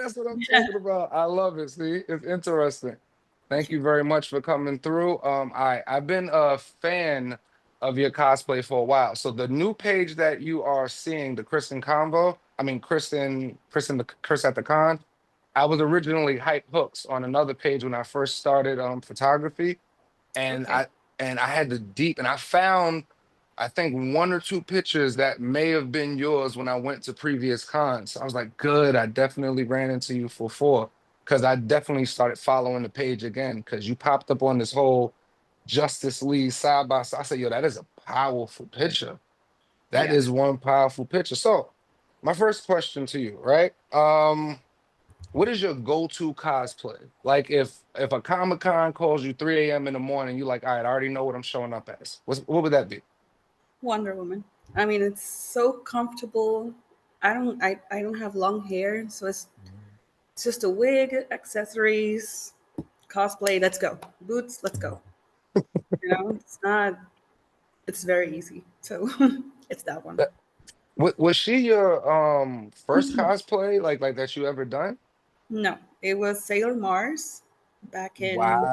That's what I'm Yeah. talking about. I love it. See, it's interesting. Thank you very much for coming through. I've been a fan of your cosplay for a while. So the new page that you are seeing, the Chris and Convo, I mean Chris at the Con. I was originally hype hooks on another page when I first started photography, and Okay. I had to deep and I found I think one or two pictures that may have been yours when I went to previous cons. I was like, good, I definitely ran into you for four because I definitely started following the page again because you popped up on this whole Justice League side by side. I said, yo, that is a powerful picture. That Yeah. is one powerful picture. So my first question to you, right? What is your go-to cosplay? Like if a Comic Con calls you 3 a.m. in the morning, you like, all right, I already know what I'm showing up as. What would that be? Wonder Woman. I mean, it's so comfortable. I don't have long hair, so it's just a wig, accessories, cosplay. Let's go. Boots. Let's go. It's not. It's very easy. So it's that one. That, was she your first cosplay like that you ever done? No, it was Sailor Mars back in Wow.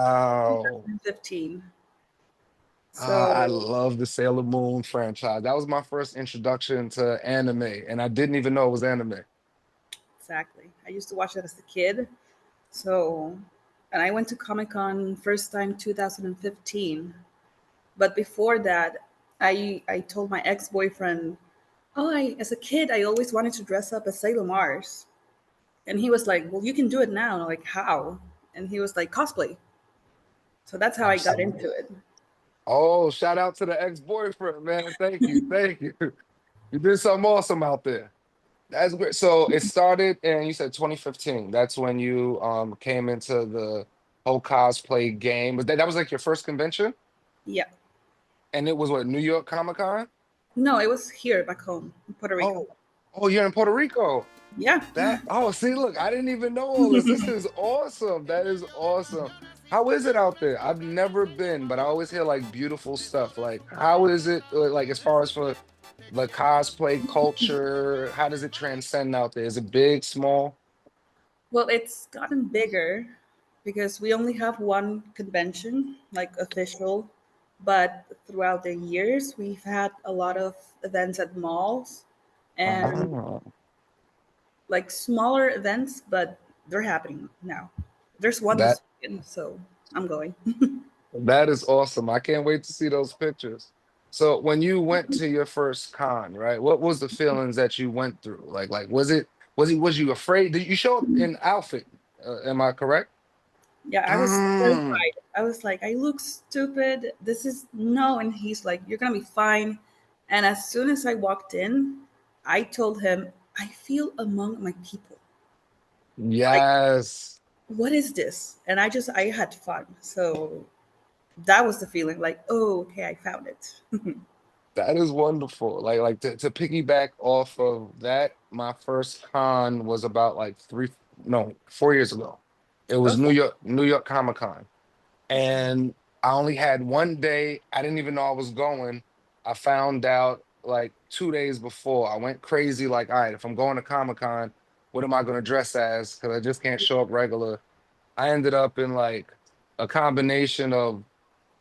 2015. I So love the Sailor Moon franchise. That was my first introduction to anime, and I didn't even know it was anime. exactly, I used to watch it as a kid. So, and I went to Comic Con first time 2015. But before that, I told my ex boyfriend, oh, I as a kid I always wanted to dress up as Sailor Mars, and he was like, well, you can do it now. And I'm like, how? And he was like, cosplay. So that's how I got Absolutely. into it. Oh, shout out to the ex-boyfriend, man. Thank you. Thank you. You did something awesome out there. That's great. So it started and you said 2015. That's when you came into the whole cosplay game. But that was like your first convention? Yeah. And it was what, New York Comic Con? No, it was here back home in Puerto Rico. Oh, oh, you're in Puerto Rico. Yeah. See, look, I didn't even know all this. This is awesome. That is awesome. How is it out there? I've never been, but I always hear like beautiful stuff. Like, how is it like as far as for the cosplay culture? How does it transcend out there? Is it big, small? Well, it's gotten bigger because we only have one convention, like official, but throughout the years, we've had a lot of events at malls and Ah, like smaller events, but they're happening now. There's one that this weekend, so I'm going. that is awesome. I can't wait to see those pictures. So when you went to your first con, right? What was the feelings that you went through? Like was you afraid? Did you show up in outfit? Am I correct? Yeah, I was Mm, terrified. I was like, I look stupid. This is no. And he's like, you're going to be fine. And as soon as I walked in, I told him, I feel among my people. Like, yes. what is this? And I had fun. So that was the feeling like, oh, okay, I found it. That is wonderful. Like to piggyback off of that, my first con was about like no, 4 years ago. It was Okay. New York Comic Con. And I only had one day. I didn't even know I was going. I found out like 2 days before. I went crazy, like, all right, if I'm going to Comic Con, what am I going to dress as? Because I just can't show up regular. I ended up in like a combination of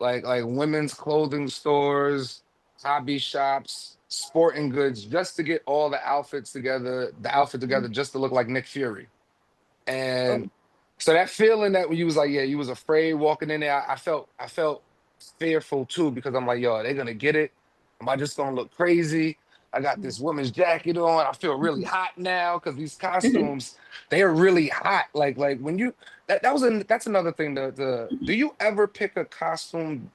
like women's clothing stores, hobby shops, sporting goods, just to get all the outfit together just to look like Nick Fury. Oh, And so that feeling that when you was like, yeah, you was afraid walking in there, I felt fearful too because I'm like, yo, are they gonna get it? Am I just gonna look crazy? I got this woman's jacket on. I feel really hot now because these costumes, they are really hot. Like when you that's another thing. The do you ever pick a costume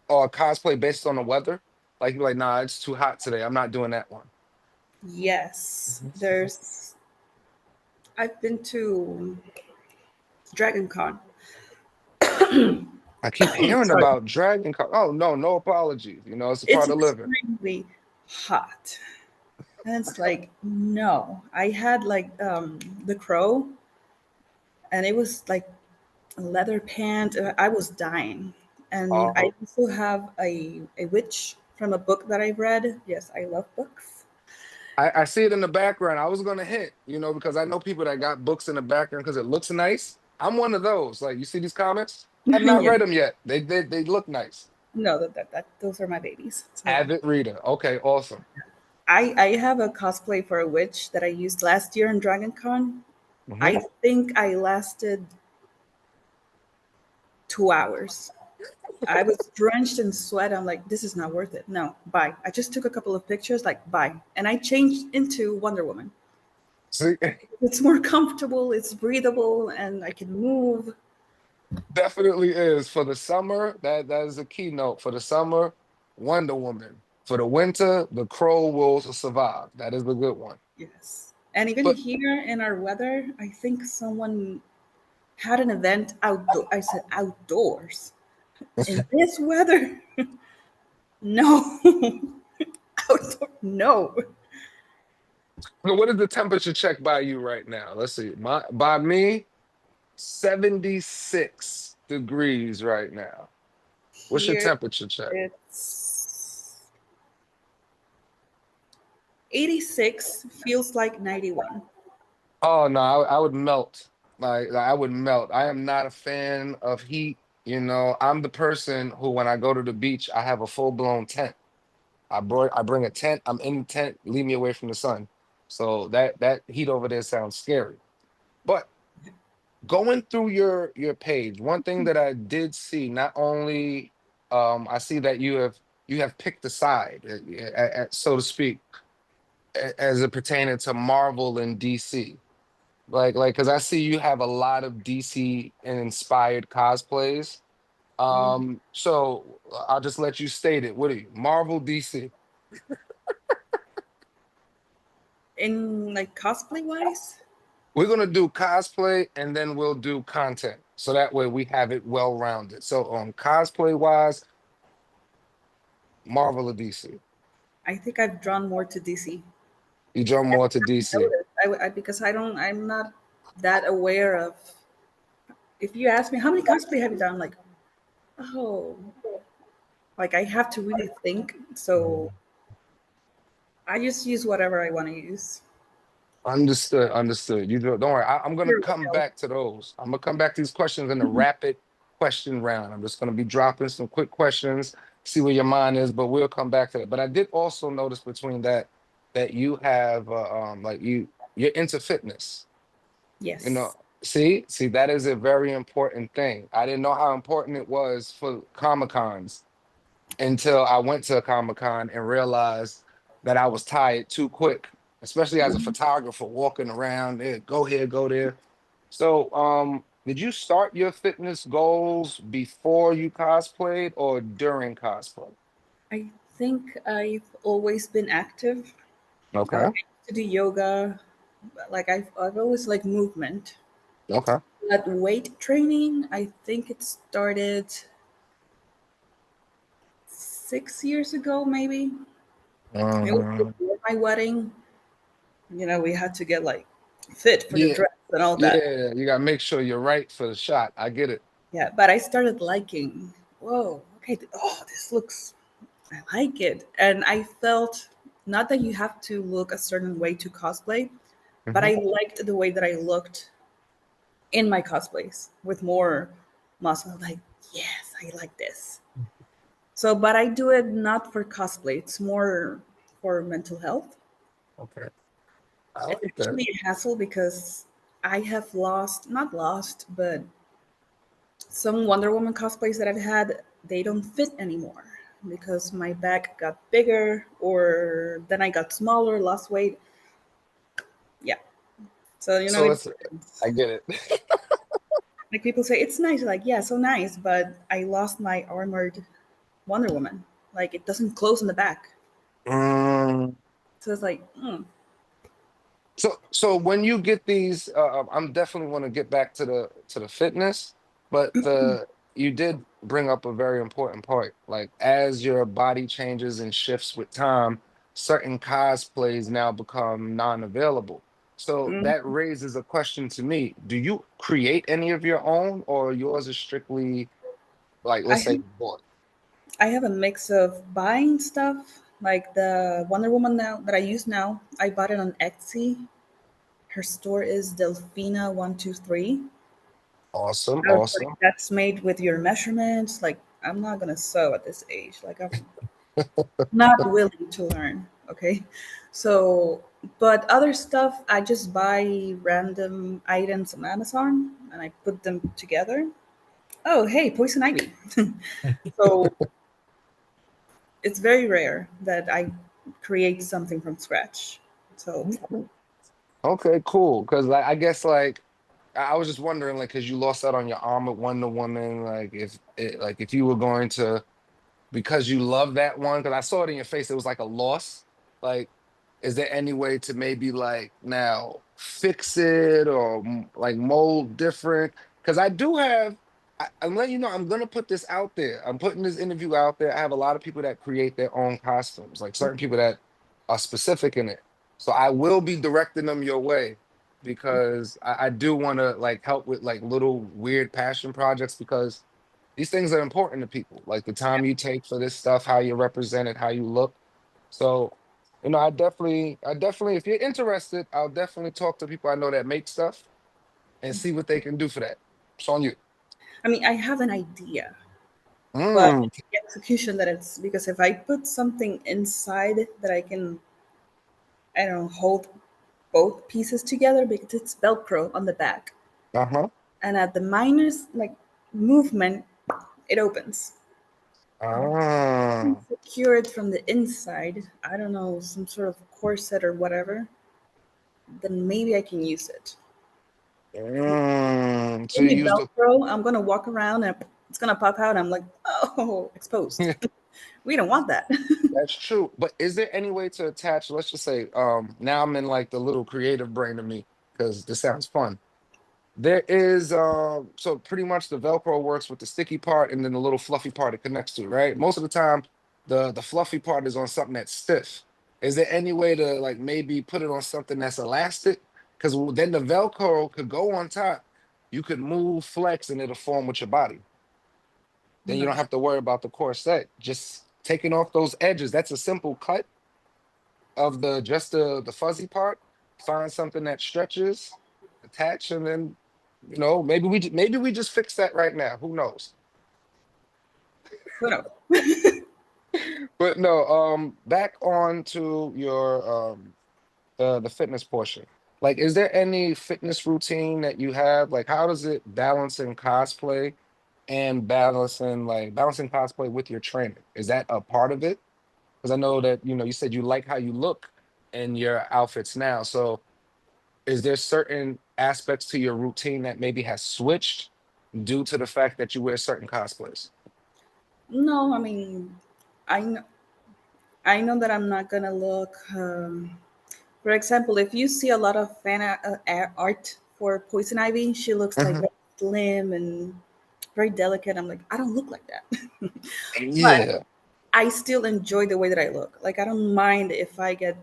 or cosplay based on the weather? Like you're like, nah, it's too hot today. I'm not doing that one. yes. I've been to Dragon Con. I keep hearing Sorry. about Oh no, no apologies. You know, it's a It's part of living. extremely hot. And it's like, no. I had like the crow, and it was like a leather pant. I was dying. And I Oh, also have a witch from a book that I read. Yes, I love books. I see it in the background. I was gonna hint, because I know people that got books in the background because it looks nice. I'm one of those. Like, you see these comments? Have not Yeah. read them yet. They look nice. No, that those are my babies. So Avid reader. Okay, awesome. I have a cosplay for a witch that I used last year in Dragon Con. Hmm. I think I lasted 2 hours. I was drenched in sweat. I'm like, this is not worth it. No, bye. I just took a couple of pictures, like, bye. And I changed into Wonder Woman. See, It's more comfortable, it's breathable, and I can move. definitely is for the summer. That is a keynote for the summer. Wonder Woman. For the winter, the Crow will survive. That is a good one. Yes. And even But here in our weather, I think someone had an event outdoor. I said outdoors. In this weather? No. Outdoor? No. what is the temperature check by you right now? Let's see. By me, 76 degrees right now. What's your Here temperature check? it's 86, feels like 91. Oh no, I would melt. Like, I would melt. I am not a fan of heat. I'm the person who, when I go to the beach, I have a full-blown tent. I bring a tent. I'm in the tent. Leave me away from the sun. So that heat over there sounds scary. But going through your page, one thing that I did see, not only I see that you have picked a side, so to speak, as it pertaining to Marvel and DC. Like, because I see you have a lot of DC inspired cosplays. So I'll just let you state it. What are you? Marvel, DC? In like cosplay wise, We're gonna do cosplay and then we'll do content. So that way we have it well rounded. So on cosplay wise, Marvel or DC? I think I've drawn more to DC. You jump more to DC. Notice. Because I'm not that aware of. If you ask me how many cosplay have you done, like, oh, like I have to really think. So I just use whatever I want to use. Understood, understood. Don't worry. I'm gonna Here we come go. back to those. I'm gonna come back to these questions in a rapid question round. I'm just gonna be dropping some quick questions, see where your mind is, but we'll come back to that. But I did also notice between that you have like you're into fitness. You know, Yes. see, that is a very important thing. I didn't know how important it was for Comic Cons until I went to a Comic Con and realized that I was tired too quick, especially as a photographer walking around there, go here, go there. So, did you start your fitness goals before you cosplayed or during cosplay? I think I've always been active. I Okay, used to do yoga. Like I've always liked movement. okay. But weight training, I think it started 6 years ago, maybe. It was Uh, before my wedding. We had to get like fit for the yeah, dress and all that. yeah, you gotta make sure you're right for the shot. I get it. Yeah, but I started liking, whoa, okay, oh, this looks, I like it. And I felt not that you have to look a certain way to cosplay, but Mhm. I liked the way that I looked in my cosplays with more muscle. Like, yes, I like this. So, but I do it not for cosplay, it's more for mental health. Okay, I It's like that. actually a hassle because I have lost, not lost, but some Wonder Woman cosplays that I've had, they don't fit anymore because my back got bigger or then I got smaller, lost weight. Yeah. So, So it it's, depends. I get it. Like people say, it's nice. Like, yeah, so nice, but I lost my armored Wonder Woman. Like, it doesn't close in the back. Mm. So it's like, So when you get these, I'm definitely want to get back to the fitness, but the you did bring up a very important point. Like, as your body changes and shifts with time, certain cosplays now become non-available. So mm, that raises a question to me. Do you create any of your own, or yours is strictly, like, I let's say, have bought? I have a mix of buying stuff. Like the Wonder Woman now that I use now, I bought it on Etsy. Her store is Delphina123. Awesome, I was like, awesome. that's made with your measurements. Like, I'm not gonna sew at this age. Like, I'm not willing to learn. Okay, so but other stuff, I just buy random items on Amazon and I put them together. Oh, hey, poison ivy. So it's very rare that I create something from scratch. So Okay, cool. Because like I guess like I was just wondering like because you lost out on your armored Wonder Woman, like if you were going to because you love that one because I saw it in your face. It was like a loss. Like, is there any way to maybe like now fix it or like mold different? Because I do have. I'm letting you know. I'm gonna put this out there. I'm putting this interview out there. I have a lot of people that create their own costumes, like certain people that are specific in it. So I will be directing them your way because I do want to like help with like little weird passion projects because these things are important to people. Like the time you take for this stuff, how you represent it, how you look. So, I definitely, if you're interested, I'll definitely talk to people I know that make stuff and see what they can do for that. It's on you. I mean, I have an idea, but Mm, it's the execution that it's because if I put something inside that I can, I don't know, hold both pieces together because it's Velcro on the back, uh-huh. and at the minus like movement, it opens. Ah. Secure it from the inside. I don't know, some sort of corset or whatever. Then maybe I can use it. So Give you me use the Velcro. I'm gonna walk around and it's gonna pop out. I'm like, oh, exposed. We don't want that. that's true. But is there any way to attach, let's just say, now I'm in like the little creative brain of me, because this sounds fun. There is so pretty much the Velcro works with the sticky part and then the little fluffy part it connects to, right? Most of the time, the fluffy part is on something that's stiff. Is there any way to like maybe put it on something that's elastic? Because then the Velcro could go on top. You could move, flex, and it'll form with your body. Then you don't Nice. have to worry about the corset. Just taking off those edges. That's a simple cut of the just the fuzzy part. Find something that stretches, attach, and then maybe we just fix that right now. Who knows? Who knows? But no, back on to your the fitness portion. Like, is there any fitness routine that you have? Like, how does it balance in cosplay and balancing cosplay with your training? Is that a part of it? Because I know that you said you like how you look in your outfits now. So is there certain aspects to your routine that maybe has switched due to the fact that you wear certain cosplays? No, I mean, I know, I know that I'm not gonna look. For example, if you see a lot of art for Poison Ivy, she looks like Mhm. very slim and very delicate. I'm like, I don't look like that. But Yeah, I still enjoy the way that I look. Like, I don't mind if I get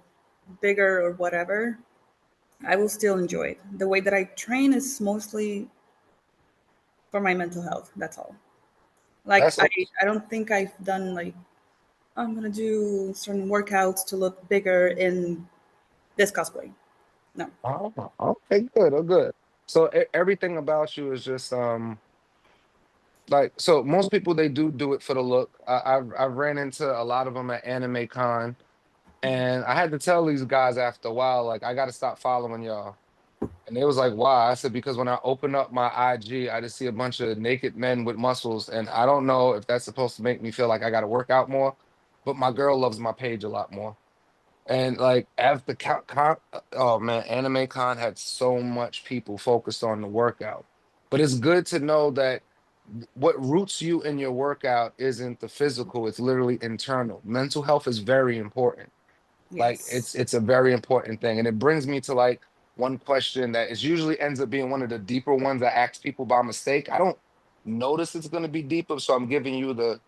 bigger or whatever. I will still enjoy it. The way that I train is mostly for my mental health. That's all. Like, that's I don't think I've done like I'm gonna do certain workouts to look bigger in this cosplay. No. oh, okay, good, oh good. So everything about you is just like so most people they do it for the look. I've ran into a lot of them at Anime Con, and I had to tell these guys after a while like I got to stop following y'all. And they was like, why? I said, because when I open up my IG, I just see a bunch of naked men with muscles. And I don't know if that's supposed to make me feel like I got to work out more, but my girl loves my page a lot more. And like, after oh man, Anime Con had so much people focused on the workout. But it's good to know that what roots you in your workout isn't the physical, it's literally internal. Mental health is very important. Like Yes. it's a very important thing. And it brings me to like one question that is usually ends up being one of the deeper ones I ask people by mistake. I don't notice it's gonna be deeper, so I'm giving you the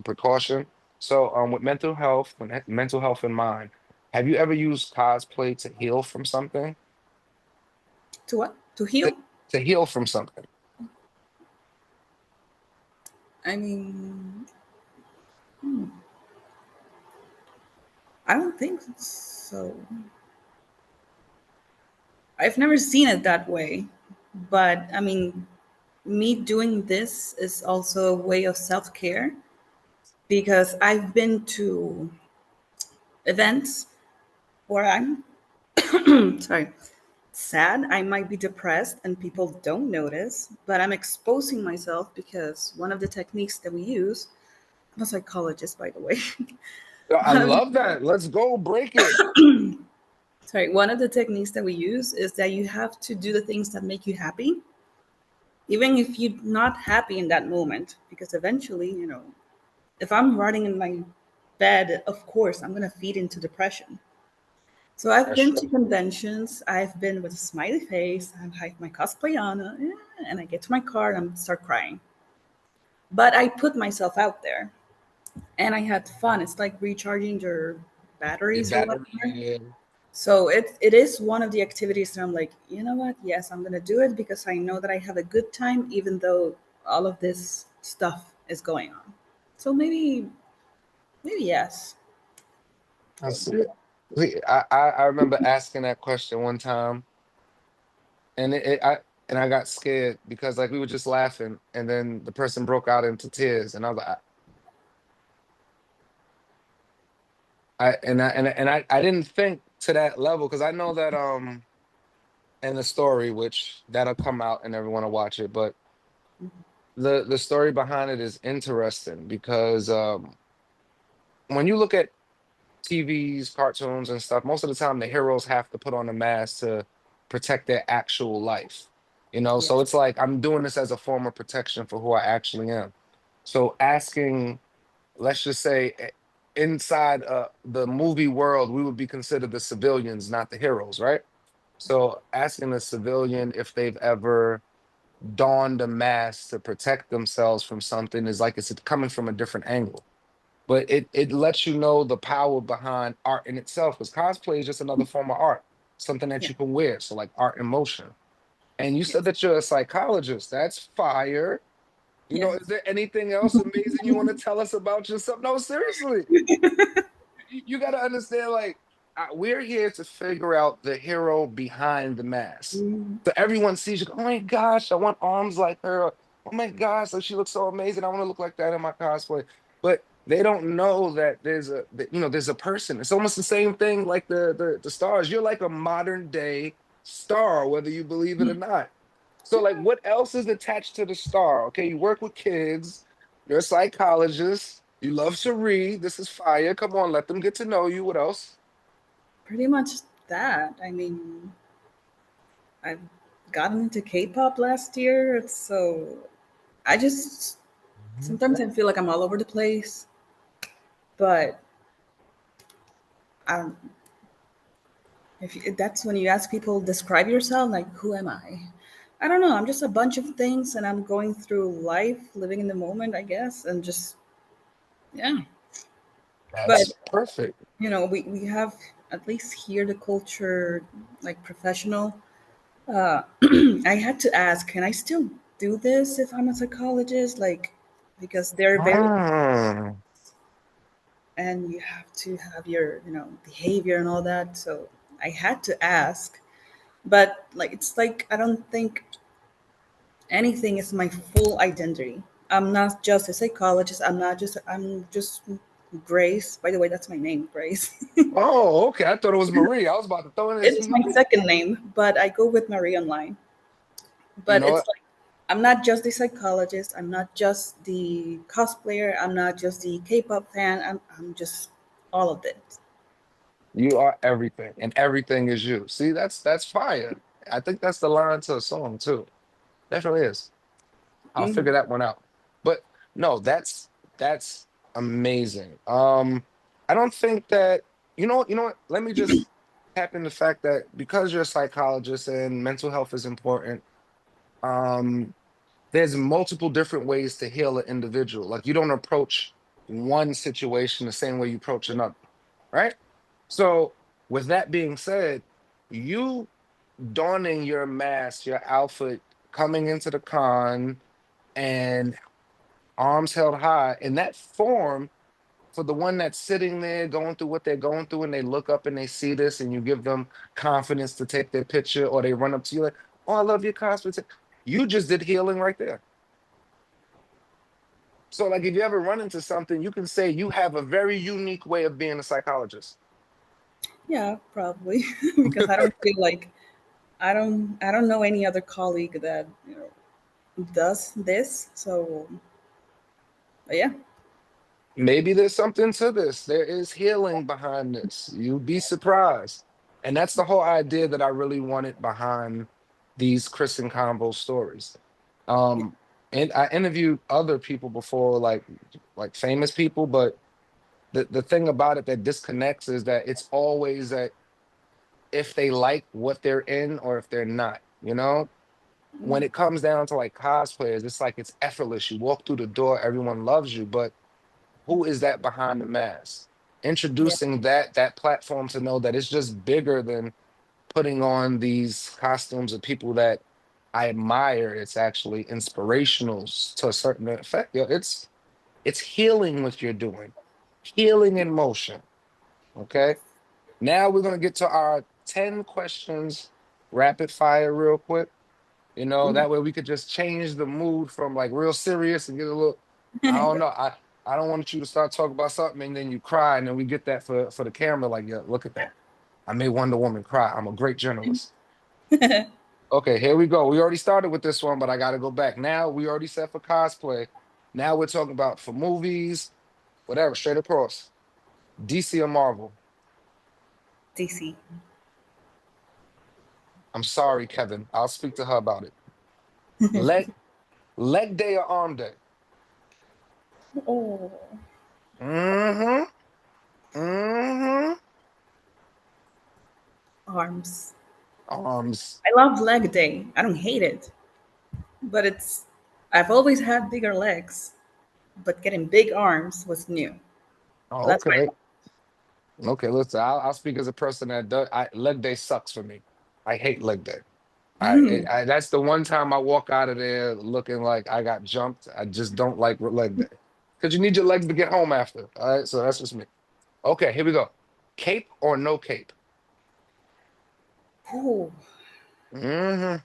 precaution. So with mental health, mental health in mind, have you ever used cosplay to heal from something? To what? To To, heal? to heal from something. I mean, I don't think so. I've never seen it that way. But I mean, me doing this is also a way of self care because I've been to events where I'm sorry, sad, I might be depressed and people don't notice, but I'm exposing myself because one of the techniques that we use, I'm a psychologist, by the way. I one of the, love that. Let's go break it. one of the techniques that we use is that you have to do the things that make you happy, even if you're not happy in that moment, because eventually, if I'm rotting in my bed, of course, I'm going to feed into depression. So I've That's been to true. conventions. I've been with a smiley face. I have my cosplay on, and I get to my car and I start crying. But I put myself out there, and I had fun. It's like recharging your Your batteries or battery. whatever. Yeah. So it is one of the activities that I'm like, you know what? Yes, I'm gonna do it because I know that I have a good time, even though all of this stuff is going on. So maybe yes. That's it. I remember asking that question one time, and I got scared because like we were just laughing, and then the person broke out into tears, and I was like, I didn't think to that level because I know that in the story, which that'll come out and everyone will watch it, but the story behind it is interesting because when you look at TVs, cartoons, and stuff, most of the time the heroes have to put on a mask to protect their actual life. So Yes. it's like I'm doing this as a form of protection for who I actually am. So asking, let's just say, inside the movie world, we would be considered the civilians, not the heroes, right? So asking a civilian if they've ever donned a mask to protect themselves from something is like it's coming from a different angle, but it lets you know the power behind art in itself, because cosplay is just another form of art, something that Yeah. you can wear, so like art in motion. And you said Yes. that you're a psychologist. That's fire. Yeah. Is there anything else amazing you want to tell us about yourself? No, seriously. You got to understand, like, we're here to figure out the hero behind the mask. Mm, So everyone sees you, go, oh my gosh, I want arms like her. Oh my gosh, like she looks so amazing. I want to look like that in my cosplay. But they don't know that there's a person. It's almost the same thing like the stars. You're like a modern day star, whether you believe it or not. So, like, what else is attached to the star? Okay, you work with kids. You're a psychologist. You love to read. This is fire. Come on, let them get to know you. What else? pretty much that. I mean, I've gotten into K-pop last year, so I just sometimes I feel like I'm all over the place. But um, if that's when you ask people, describe yourself, like who am I? I don't know. I'm just a bunch of things, and I'm going through life, living in the moment, I guess, and just yeah. But That's perfect. we have at least here the culture like professional. I had to ask, can I still do this if I'm a psychologist? Like, because they're very, Ah, and you have to have your, behavior and all that. So I had to ask, but like, it's like, I don't think anything is my full identity. I'm not just a psychologist. I'm just Grace. By the way, that's my name, Grace. oh, okay. I thought it was Marie. I was about to throw in this. It's my second name, but I go with Marie online. You But know it's what? like I'm not just the psychologist. I'm not just the cosplayer. I'm not just the K-pop fan. I'm just all of it. You are everything, and everything is you. See, that's fire. I think that's the line to a song too. Definitely is. I'll figure Mm, that one out. But no, that's amazing. I don't think that you know what, let me just tap in the fact that because you're a psychologist and mental health is important, um, there's multiple different ways to heal an individual. Like you don't approach one situation the same way you approach another, right? So with that being said, you donning your mask, your outfit, coming into the con and arms held high in that form, for the one that's sitting there going through what they're going through, and they look up and they see this, and you give them confidence to take their picture, or they run up to you like, "Oh, I love your cosplay." You just did healing right there. So, like, if you ever run into something, you can say you have a very unique way of being a psychologist. Yeah, probably because I don't feel like I don't know any other colleague that does this. So but yeah, Maybe there's something to this. There is healing behind this. You'd be surprised. And that's the whole idea that I really wanted behind these Chris and Convo stories. Um, and I interviewed other people before, like famous people, but the thing about it that disconnects is that it's always that if they like what they're in or if they're not, you know? When it comes down to like cosplayers, it's like it's effortless. You walk through the door, everyone loves you, but who is that behind the mask? yeah, Introducing that platform to know that it's just bigger than putting on these costumes of people that I admire. It's actually inspirational to a certain effect. It's healing what you're doing, healing in motion. Okay. Now we're gonna get to our 10 questions rapid fire real quick. ooh. That way we could just change the mood from like real serious and get a little, I don't know. I don't want you to start talking about something and then you cry and then we get that for the camera. Like, yeah, look at that. I made Wonder Woman cry. I'm a great journalist. Okay, here we go. We already started with this one, but I gotta go back. Now we already set for cosplay. Now we're talking about for movies, whatever, straight across. DC or Marvel. DC. I'm sorry, Kevin. I'll speak to her about it. Leg leg day or arm day? Oh, Mm-hmm. Mm-hmm. arms. Arms. I love leg day. I don't hate it, but I've always had bigger legs, but getting big arms was new. So Oh, that's okay. Okay, listen, I'll speak as a person that does. Leg day sucks for me. I hate leg day. my. That's the one time I walk out of there looking like I got jumped. I just don't like leg day because you need your legs to get home after. All right, so that's just me. Okay, here we go. Cape or no cape? Oh, Hmm.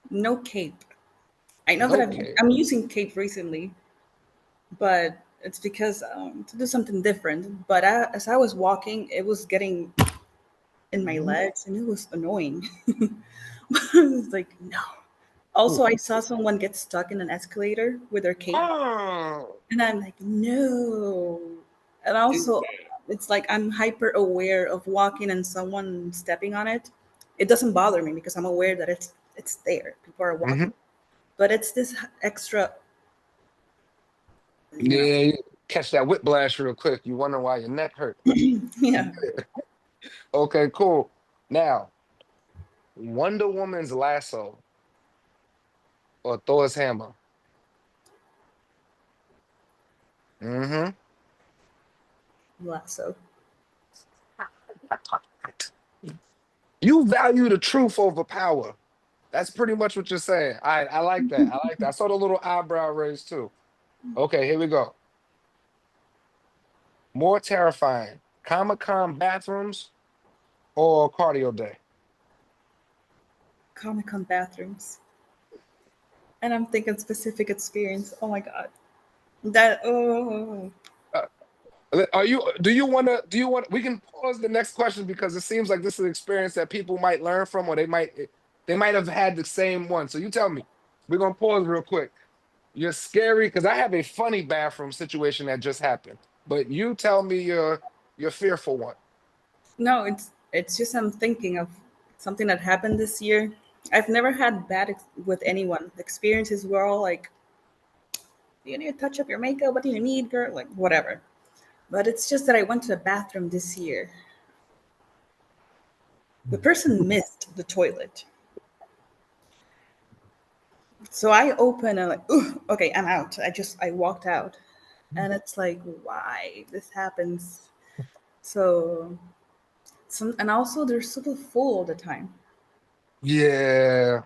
no cape. I know that No cape. I'm using cape recently, but it's because to do something different. But as I was walking, it was getting in my Mhm. legs, and it was annoying. I was like, no. Also, Ooh. I saw someone get stuck in an escalator with their cape, Oh. and I'm like, no. And also, it's like I'm hyper aware of walking and someone stepping on it. It doesn't bother me because I'm aware that it's there. People are Hmm. walking, but it's this extra, you know. Yeah, you catch that whiplash real quick. You wonder why your neck hurt. Yeah, Okay, cool. Now, Wonder Woman's lasso or Thor's hammer. Hmm. lasso. You value the truth over power. That's pretty much what you're saying. I like that. I like that. I saw the little eyebrow raise too. Okay, here we go. More terrifying, Comic-Con bathrooms or cardio day? Comic Con bathrooms. And I'm thinking specific experience. Oh my god. That oh Uh, do you want, we can pause the next question because it seems like this is an experience that people might learn from or they might have had the same one. So you tell me. We're gonna pause real quick. You're scary because I have a funny bathroom situation that just happened. But you tell me your fearful one. no, it's just I'm thinking of something that happened this year. I've never had with anyone. Experiences were all like, "Do you need to touch up your makeup? What do you need, girl?" Like whatever. But it's just that I went to the bathroom this year. The person missed the toilet. So I open and like, "Ooh, okay, I'm out." I walked out. And it's like, why this happens? So and also they're super full all the time. Yeah.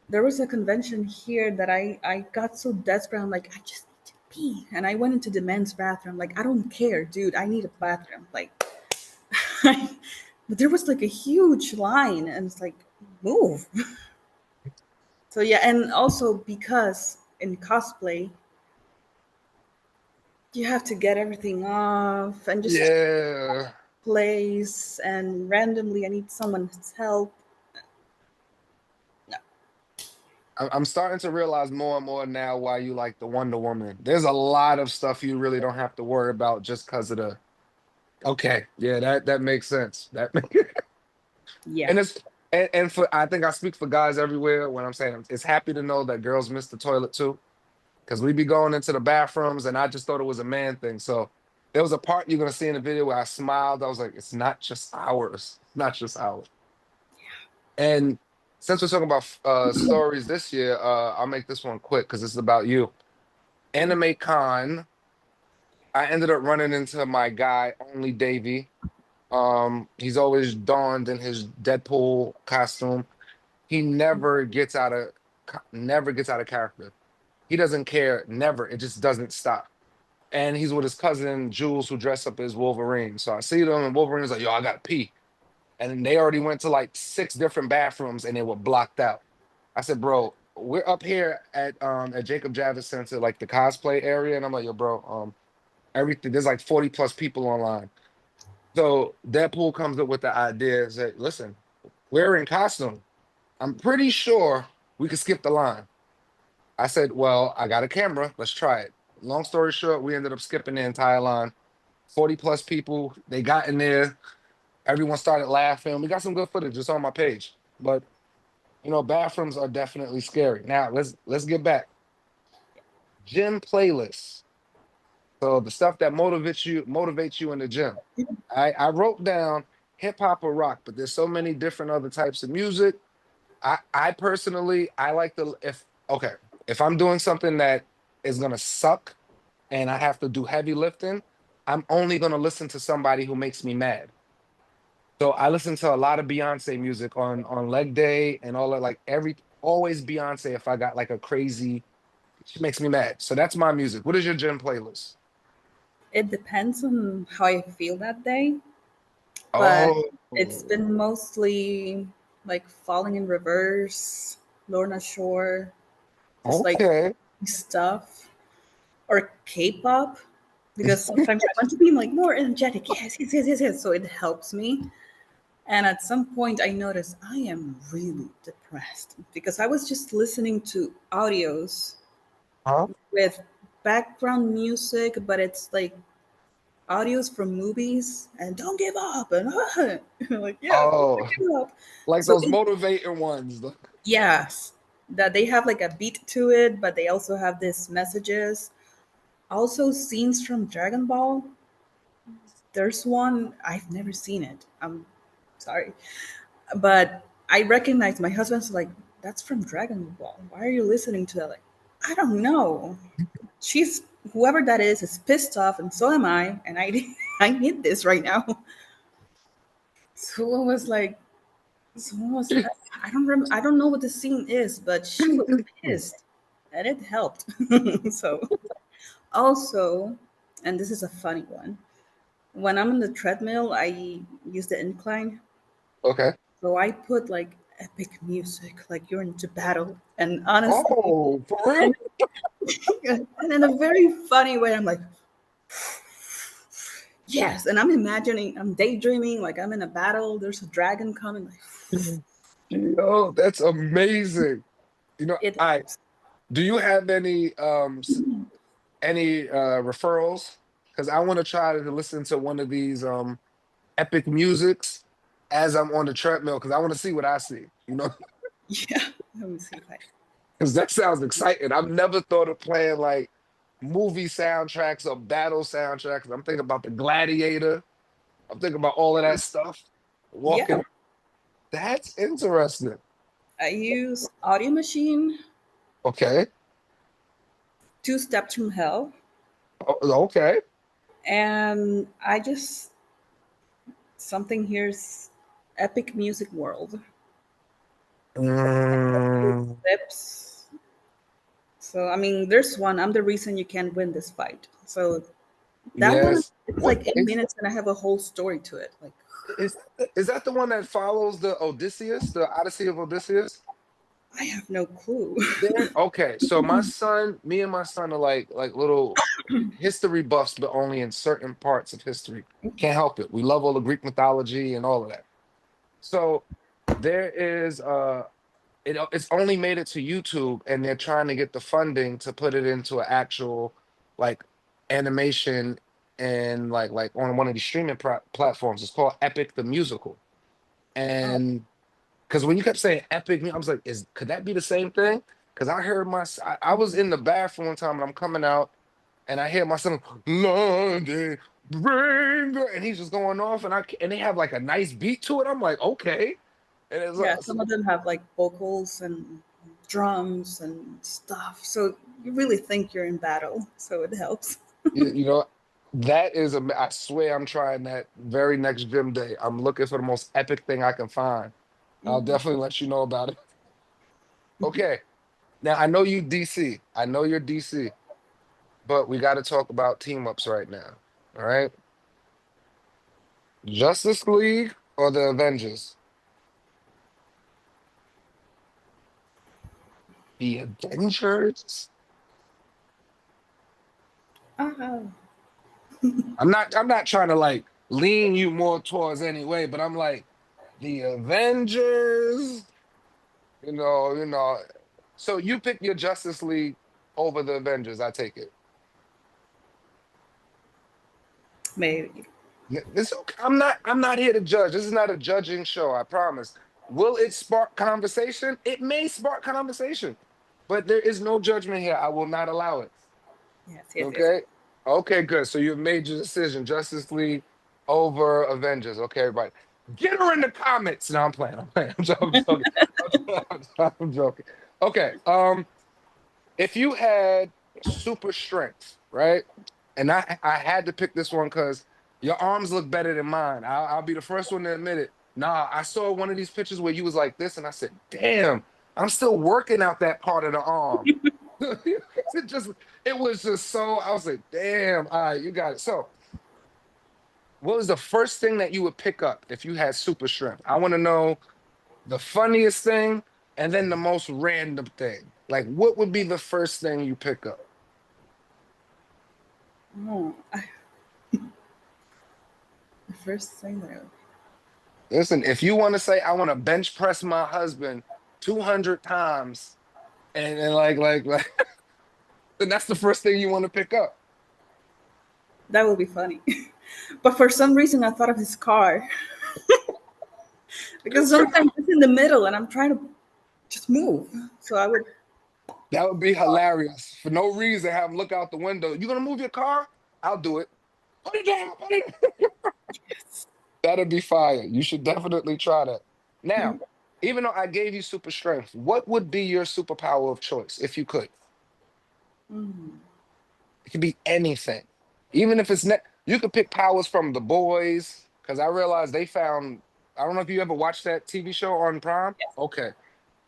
There was a convention here that I got so desperate. I'm like, I just need to pee. pee. And I went into the men's bathroom. Like, I don't care, dude. I need a bathroom. Like, but there was like a huge line, and it's like, move. So yeah, and also because in cosplay, you have to get everything off and just Yeah. place, and randomly I need someone's help. No. I'm starting to realize more and more now why you like the Wonder Woman. There's a lot of stuff you really don't have to worry about just because of the. Okay, yeah, that makes sense. That Yeah. and it's and for I think I speak for guys everywhere when I'm saying it's happy to know that girls miss the toilet too, because we be going into the bathrooms and I just thought it was a man thing. So there was a part you're gonna see in the video where I smiled. I was like, it's not just ours. It's not just ours. And since we're talking about stories this year, I'll make this one quick because it's about you. Anime Con, I ended up running into my guy, only Davey. He's always donned in his Deadpool costume. He never gets out of character. He doesn't care, never. It just doesn't stop. And he's with his cousin Jules, who dressed up as Wolverine. So I see them, and Wolverine's like, "Yo, I gotta pee," and then they already went to like 6 different bathrooms, and they were blocked out. I said, "Bro, we're up here at Jacob Javits Center, like the cosplay area," and I'm like, "Yo, bro, everything. There's like 40 plus people online." So Deadpool comes up with the idea, that listen, we're in costume. I'm pretty sure we could skip the line. I said, well, I got a camera. Let's try it. Long story short, we ended up skipping the entire line. 40 plus people, they got in there. Everyone started laughing. We got some good footage. It's on my page. But bathrooms are definitely scary. Now let's get back. Gym playlists. So the stuff that motivates you in the gym. I wrote down hip hop or rock, but there's so many different other types of music. I personally I like the if I'm doing something that is gonna suck and I have to do heavy lifting, I'm only gonna listen to somebody who makes me mad. So I listen to a lot of Beyonce music on leg day and all that, like every always Beyonce if I got like a crazy, she makes me mad. So that's my music. What is your gym playlist? It depends on how I feel that day, but Oh, it's been mostly like Falling in Reverse, Lorna Shore, just like okay. stuff, or K-pop, because sometimes I want to be like more energetic. Yes, yes, yes, yes, yes. So it helps me. And at some point, I noticed I am really depressed because I was just listening to audios Huh? with background music, but it's like audios from movies and don't give up and like yes, don't Oh, give up. like So those motivating ones. yes, that they have like a beat to it, but they also have these messages. Also, scenes from Dragon Ball. There's one I've never seen it. I'm sorry, but I recognize my husband's like, that's from Dragon Ball. Why are you listening to that? Like, I don't know. She's whoever that is pissed off, and so am I, and I I need this right now. Someone was like, someone was I don't know what the scene is, but she was pissed, and it helped. So also, and this is a funny one. When I'm on the treadmill, I use the incline. Okay. So I put like epic music, like you're into battle. And honestly, Oh, for real? and, and in a very funny way, I'm like, yes. And I'm imagining, I'm daydreaming, like I'm in a battle. There's a dragon coming. Like, Yo, that's amazing. it I helps. do you have any referrals? Because I want to try to listen to one of these epic musics as I'm on the treadmill because I want to see what I see, Yeah. Let me see if I. because that sounds exciting. I've never thought of playing like movie soundtracks or battle soundtracks. I'm thinking about the Gladiator. I'm thinking about all of that stuff. Yeah. Walking. That's interesting. I use Audio Machine, Okay. Two Steps from Hell, Okay. and I just, something here's Epic Music World. Mm, Clips. So I mean, there's one. I'm the reason you can't win this fight. So that one, Yes. it's What like 8 minutes, and I have a whole story to it. Like, is that the one that follows the Odysseus, the Odyssey of Odysseus? I have no clue. There. Okay. So me and my son are like little history buffs, but only in certain parts of history. Can't help it. We love all the Greek mythology and all of that. So there is it's only made it to YouTube, and they're trying to get the funding to put it into an actual like animation and like on one of these streaming platforms. It's called Epic the Musical. Oh, And because when you kept saying Epic, I was like, is could that be the same thing? Because I heard I was in the bathroom one time and I'm coming out and I hear my son London bring the-" and he's just going off and they have like a nice beat to it. I'm like, okay. And it's yeah. Some of them have like vocals and drums and stuff. So you really think you're in battle. So it helps. you know, that is I swear I'm trying that very next gym day. I'm looking for the most epic thing I can find. I'll definitely let you know about it. Okay. Now I know you DC. I know you're DC, but we got to talk about team ups right now. All right. Justice League or the Avengers? The Avengers? Oh, I'm not trying to like lean you more towards any way, but I'm like the Avengers. You know. So you pick your Justice League over the Avengers, I take it. maybe. Yeah, it's okay. I'm not here to judge. This is not a judging show, I promise. Will it spark conversation? It may spark conversation, but there is no judgment here. I will not allow it. Yes, yes, yes. Okay. Okay, good. So you've made your decision. Justice League over Avengers. Okay, everybody. Get her in the comments. No, I'm playing. I'm playing. I'm joking. I'm joking. Okay. If you had super strength, right? And I had to pick this one because your arms look better than mine. I'll be the first one to admit it. Nah, I saw one of these pictures where you was like this, and I said, "Damn, I'm still working out that part of the arm." it just, it was just so. I was like, "Damn, all right, you got it." So, what was the first thing that you would pick up if you had super strength? I want to know the funniest thing and then the most random thing. Like, what would be the first thing you pick up? Oh, the first thing that Listen, if you want to say, I want to bench press my husband 200 times, and like, then that's the first thing you want to pick up. that would be funny. But for some reason, I thought of his car because sometimes it's in the middle, and I'm trying to just move. So I would. That would be hilarious. For no reason, have him look out the window. You gonna move your car? I'll do it. Put it down. Put it down. That'd be fire. You should definitely try that. Now, even though I gave you super strength, what would be your superpower of choice if you could? Mm. It could be anything. Even if it's not, you could pick powers from The Boys, because I realized they found, I don't know if you ever watched that TV show on Prime. Yes, Okay.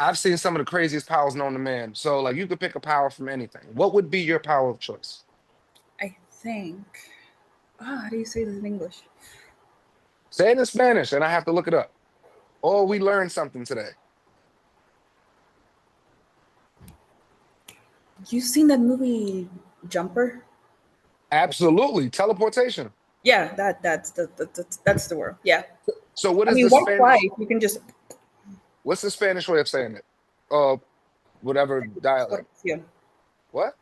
I've seen some of the craziest powers known to man. So, like, you could pick a power from anything. What would be your power of choice? I think. How do you say this in English? Say it in Spanish, and I have to look it up. Or we learned something today. You seen that movie Jumper? Absolutely. Teleportation. Yeah, that's the word. Yeah, So, what I is mean, the white fly. Spanish? You can just What's the Spanish way of saying it? Whatever dialect. teletransportación. What?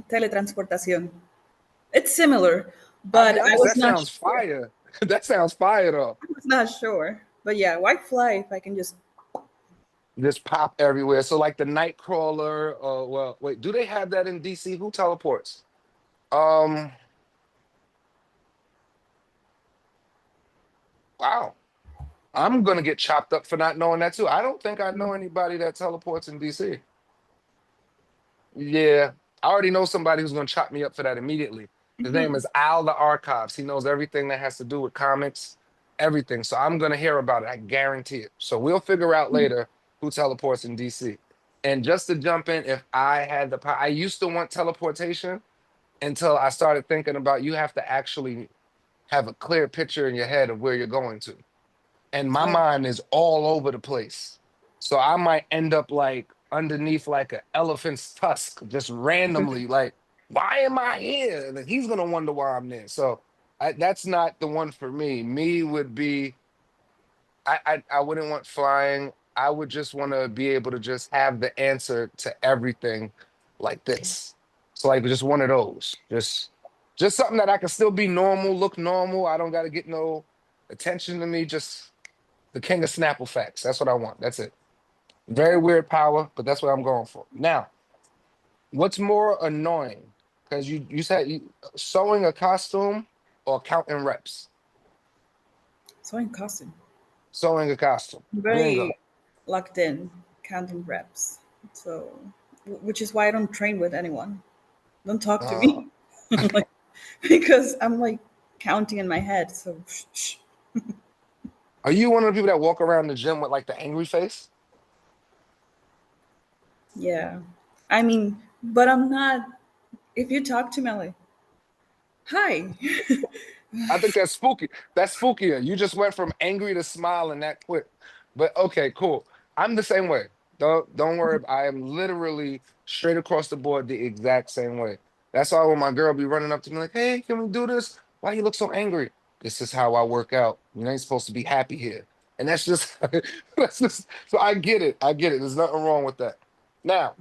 Teletransportación. It's similar, I'll be but I honest, was that not sounds sure. fire. That sounds fire though. I was not sure, but yeah, white fly. If I can just Just pop everywhere. So like the Nightcrawler, well, wait, do they have that in DC? Who teleports? Um, wow. I'm gonna get chopped up for not knowing that too. I don't think I know anybody that teleports in DC. Yeah, I already know somebody who's gonna chop me up for that immediately. His name is Al the Archives. He knows everything that has to do with comics, everything. So I'm gonna hear about it. I guarantee it. So we'll figure out later who teleports in DC. And just to jump in, if I had the power, I used to want teleportation until I started thinking about you have to actually have a clear picture in your head of where you're going to. And my Oh, mind is all over the place. So I might end up like underneath like an elephant's tusk, just randomly, like, why am I here? And then he's gonna wonder why I'm there. So that's not the one for me. Me would be I wouldn't want flying. I would just want to be able to just have the answer to everything like this. So like just one of those. Just something that I can still be normal, look normal. I don't gotta get no attention to me. Just the king of Snapple facts. That's what I want. That's it. Very okay. weird power, but that's what I'm going for. Now, what's more annoying? Because you said sewing a costume or counting reps. So in costume, Sewing a costume. I'm Bingo. very locked in counting reps. So, which is why I don't train with anyone. Don't talk to Uh, me, like, because I'm like counting in my head. So, shh. are you one of the people that walk around the gym with like the angry face? Yeah. I mean, but I'm not. If you talk to me, I'm like, hi. I think that's spooky. That's spookier. You just went from angry to smiling that quick. But okay, cool. I'm the same way. Don't worry. I am literally straight across the board the exact same way. That's why when my girl be running up to me like, "Hey, can we do this? Why you look so angry?" This is how I work out. You ain't supposed to be happy here. And that's just that's just so I get it. I get it. There's nothing wrong with that. Now,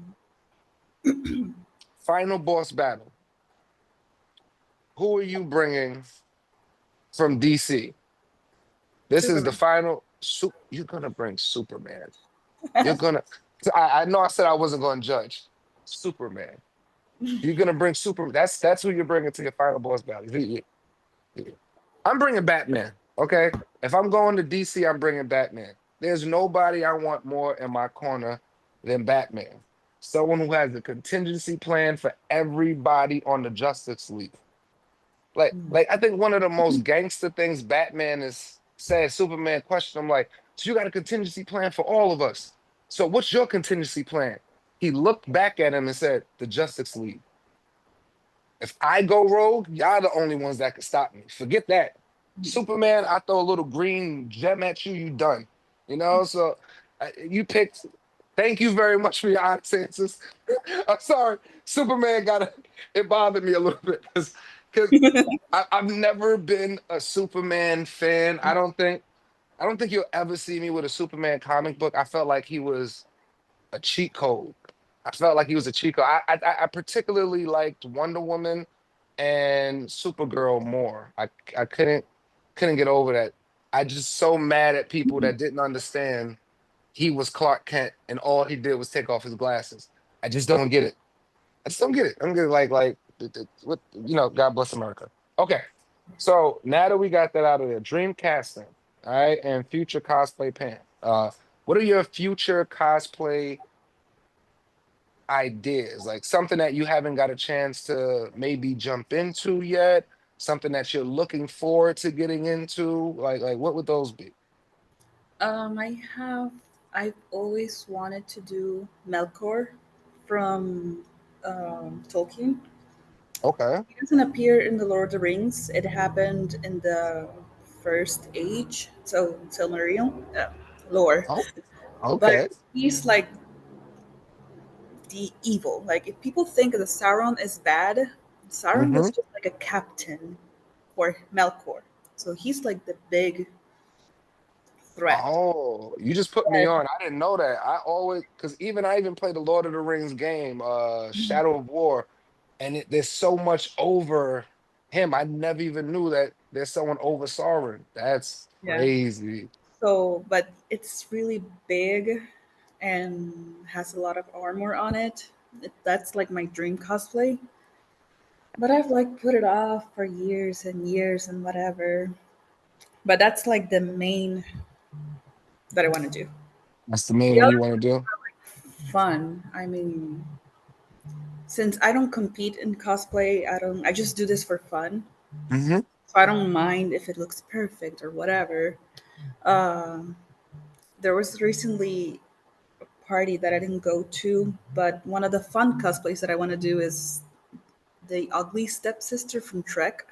final boss battle. Who are you bringing from DC? This is the Superman. final. You're gonna bring Superman. You're gonna. I know I said I wasn't gonna judge Superman. You're gonna bring Superman. That's who you're bringing to your final boss battle. I'm bringing Batman. Okay, if I'm going to DC, I'm bringing Batman. There's nobody I want more in my corner than Batman. Someone who has a contingency plan for everybody on the Justice League. Like I think one of the most gangster things Batman is said, Superman questioned him like, so you got a contingency plan for all of us. So what's your contingency plan? He looked back at him and said, the Justice League. If I go rogue, y'all the only ones that can stop me. Forget that. Superman, I throw a little green gem at you, you done. You know, so you picked. Thank you very much for your honest answers. I'm sorry, Superman got it bothered me a little bit because I've never been a Superman fan. I don't think you'll ever see me with a Superman comic book. I felt like he was a cheat code. I felt like he was a cheat code. I particularly liked Wonder Woman and Supergirl more. I couldn't get over that. I just so mad at people that didn't understand he was Clark Kent and all he did was take off his glasses. I just don't get it. I just don't get it. I'm good. What God bless America. Okay, so now that we got that out of there, dream casting, all right, and future cosplay pan. What are your future cosplay ideas? Like something that you haven't got a chance to maybe jump into yet, something that you're looking forward to getting into. Like what would those be? I have. I've always wanted to do Melkor from Tolkien. Okay. It doesn't appear in the Lord of the Rings. It happened in the First Age, so Silmarillion lore. Oh, But okay. he's like the evil. Like if people think that Sauron is bad, Sauron was Mm-hmm. just like a captain for Melkor. So he's like the big threat. Oh, you just put me on. I didn't know that. I always because even I even played the Lord of the Rings game, Shadow of War, and there's so much over him. I never even knew that there's someone over Sauron. That's Yeah. crazy. So, but it's really big and has a lot of armor on it. That's like my dream cosplay. But I've like put it off for years and years and whatever. But that's like the main that I want to do. That's the main The one other you want to do. fun. I mean, since I don't compete in cosplay, I just do this for fun. Hmm. So I don't mind if it looks perfect or whatever. Um, there was recently party that I didn't go to, but one of the fun cosplays that I want to do is the ugly stepsister from Trek,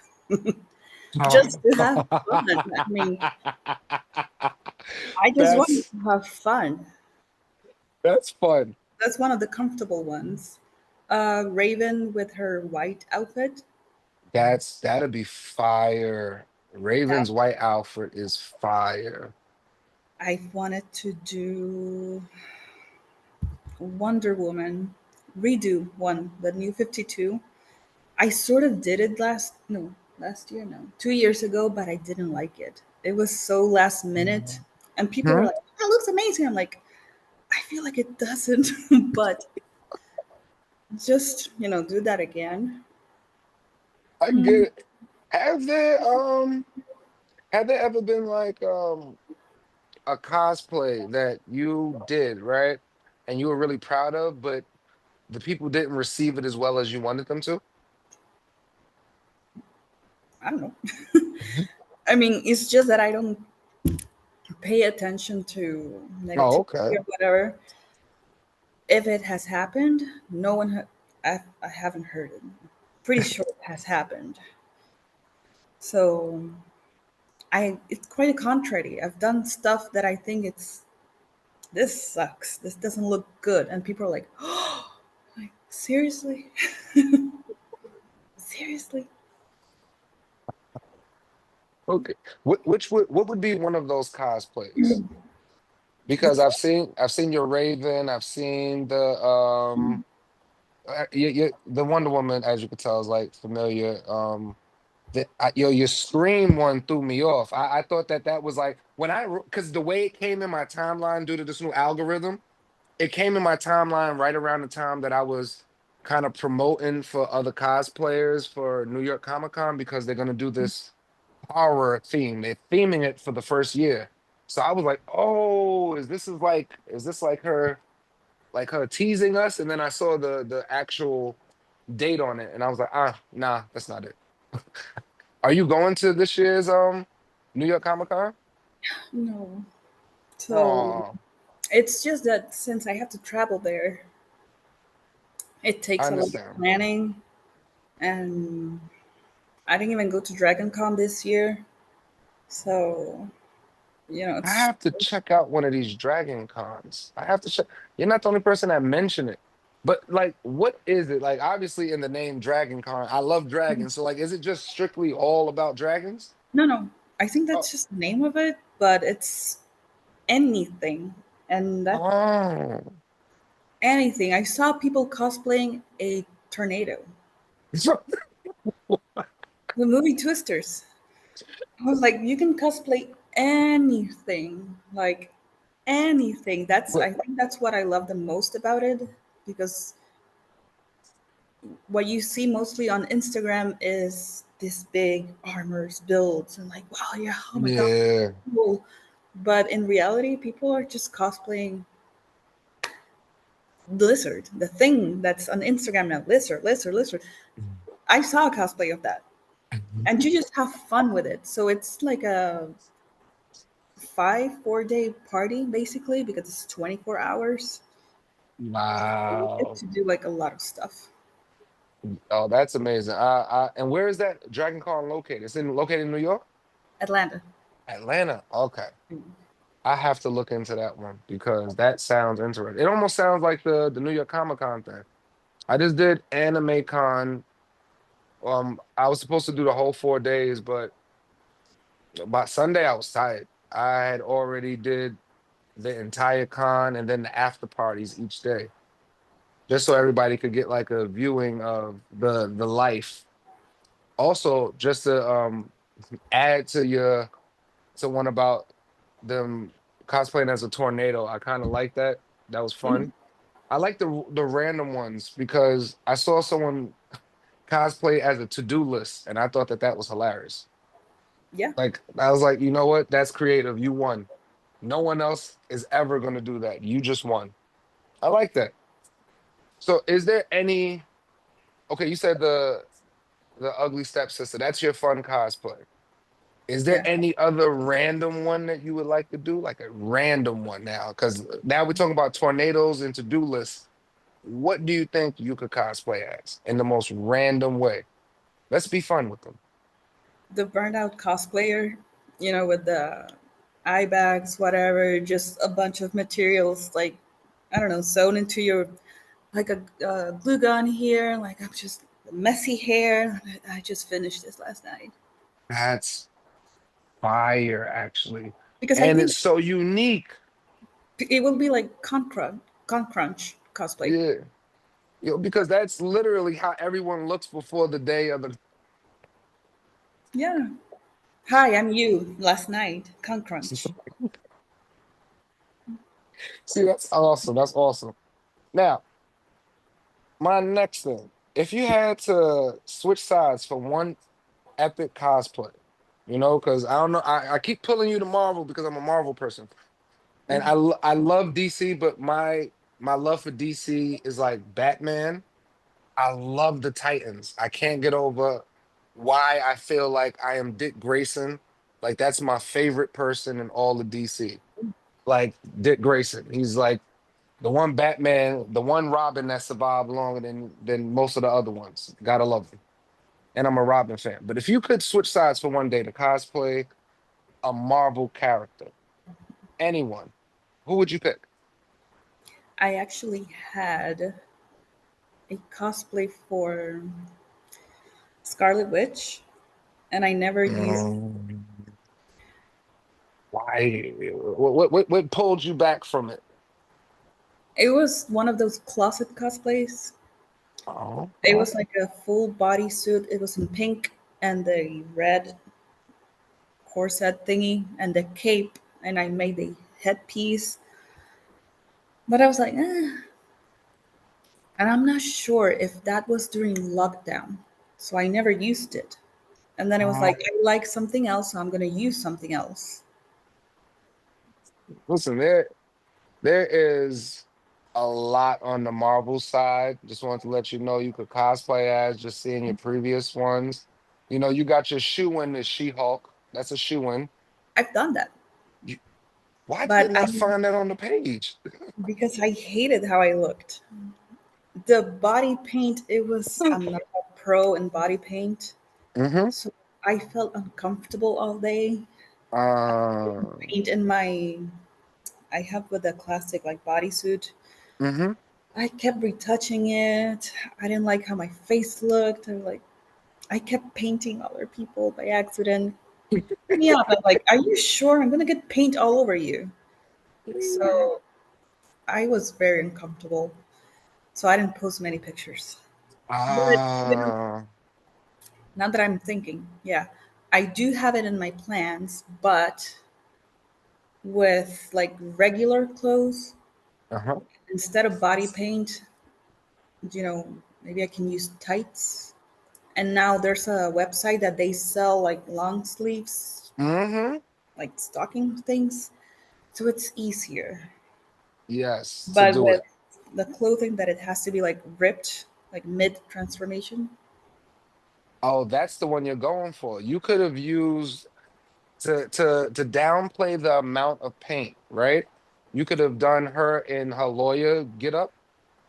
just Oh. to have fun. I mean, I just wanted That's to have fun. that's fun. That's one of the comfortable ones. Raven with her white outfit. That'd be fire. That Raven's white outfit is fire. I wanted to do Wonder Woman redo one, the new 52. I sort of did it last year, no, 2 years ago, but I didn't like it. It was so last minute, and people were Hmm? like, "That looks amazing." I'm like, I feel like it doesn't, but just do that again. I get it. Have there have there ever been like a cosplay that you did, right? And you were really proud of, but the people didn't receive it as well as you wanted them to? I don't know. I mean, it's just that I don't pay attention to Oh, negativity okay. or whatever. If it has happened, no one, I haven't heard it. Pretty sure it has happened. So it's quite a contrary. I've done stuff that I think this sucks. This doesn't look good, and people are like, "Oh, like seriously, seriously." Okay. What would be one of those cosplays? Because I've seen your Raven, I've seen the Wonder Woman, as you could tell, is like familiar. Your Scream one threw me off. I thought that was like when because the way it came in my timeline due to this new algorithm, it came in my timeline right around the time that I was kind of promoting for other cosplayers for New York Comic Con because they're gonna do this horror theme. They're theming it for the first year. So I was like, oh, is this like her teasing us? And then I saw the actual date on it, and I was like, nah, that's not it. Are you going to this year's New York Comic Con? No. So Oh, it's just that since I have to travel there, it I takes a lot of understand. planning, and I didn't even go to Dragon Con this year. So, I it's have to check out one of these Dragon Cons. I have to check. You're not the only person that mentioned it. But like, what is it? Like, obviously in the name Dragon Con, I love dragons. So like, is it just strictly all about dragons? no, no. I think Oh, that's just the name of it, but it's anything. And that oh. anything. I saw people cosplaying a tornado. So, The movie Twisters. I was like, you can cosplay anything, like anything. but I think that's what I love the most about it, because what you see mostly on Instagram is this big armors builds and like, wow, yeah, oh my god, yeah. cool. But in reality, people are just cosplaying Lizard, the thing that's on Instagram now. Lizard, Lizard, Lizard. I saw a cosplay of that, and you just have fun with it. So it's like a 4 day party basically, because it's 24 hours. So you get Wow. to do like a lot of stuff. Oh, that's amazing. And where is that Dragon Con located? It's located in New York? Atlanta. Atlanta. Okay. I have to look into that one because that sounds interesting. It almost sounds like the New York Comic Con thing. I just did Anime Con. I was supposed to do the whole 4 days, but by Sunday I was tired. I had already did the entire con and then the after parties each day, just so everybody could get like a viewing of the life. Also, just to add to your to one about them cosplaying as a tornado. I kind of like that. That was fun. I like the random ones because I saw someone cosplay as a to-do list, and I thought that was hilarious. Yeah. Like I was like, you know what? That's creative. You won. No one else is ever gonna do that. You just won. I like that. So, is there any? Okay, you said the ugly stepsister. That's your fun cosplay. Is there Yeah. any other random one that you would like to do? Like a random one now? Because now we're talking about tornadoes and to-do lists. What do you think you could cosplay as in the most random way? Let's be fun with them. The burnout cosplayer, with the eye bags, whatever, just a bunch of materials, like, I don't know, sewn into your, like a glue gun here. Like, I'm just messy hair. I just finished this last night That's fire, actually. because I And think it's so unique. it will be like con crunch cosplay. Yeah. Because that's literally how everyone looks before the day of the. Yeah. Hi, I'm you last night. Con crunch. See, that's awesome. That's awesome. Now, my next thing, if you had to switch sides for one epic cosplay, because I don't know, I keep pulling you to Marvel because I'm a Marvel person, and Mhm. I love DC, but my love for DC is like Batman. I love the Titans. I can't get over why I feel like I am Dick Grayson. Like that's my favorite person in all of DC. Like Dick Grayson. He's like the one Batman, the one Robin that survived longer than most of the other ones. Gotta love him. And I'm a Robin fan. But if you could switch sides for one day to cosplay a Marvel character, anyone, who would you pick? I actually had a cosplay for Scarlet Witch, and I never used. Mm, why? What pulled you back from it? It was one of those closet cosplays. Oh, It okay. was like a full body suit. It was in pink and the red corset thingy and the cape, and I made the headpiece. But I was like, and I'm not sure if that was during lockdown, so I never used it. And then it was Uh, like, I like something else, so I'm gonna use something else. listen, there is a lot on the Marvel side. Just wanted to let you know you could cosplay as just seeing your previous ones. You got your shoe in the She-Hulk. That's a shoe in. I've done that, You, why but didn't I find that on the page? because I hated how I looked. The body paint, it was, I'm not a pro in body paint, Mm-hmm. so I felt uncomfortable all day. Uh, Paint in my, I have with a classic like bodysuit. mm-hmm. I kept retouching it. I didn't like how my face looked. I kept painting other people by accident. Yeah, but like, are you sure I'm gonna get paint all over you? So I was very uncomfortable. So I didn't post many pictures. But Uh, now that I'm thinking, yeah, I do have it in my plans, but with like regular clothes uh-huh. instead of body paint, maybe I can use tights. And now there's a website that they sell like long sleeves, Mm-hmm. like stocking things. So it's easier. Yes, to But do with it. the clothing that it has to be like ripped, like mid transformation. Oh, that's the one you're going for. You could have used to downplay the amount of paint, right? You could have done her in her lawyer get up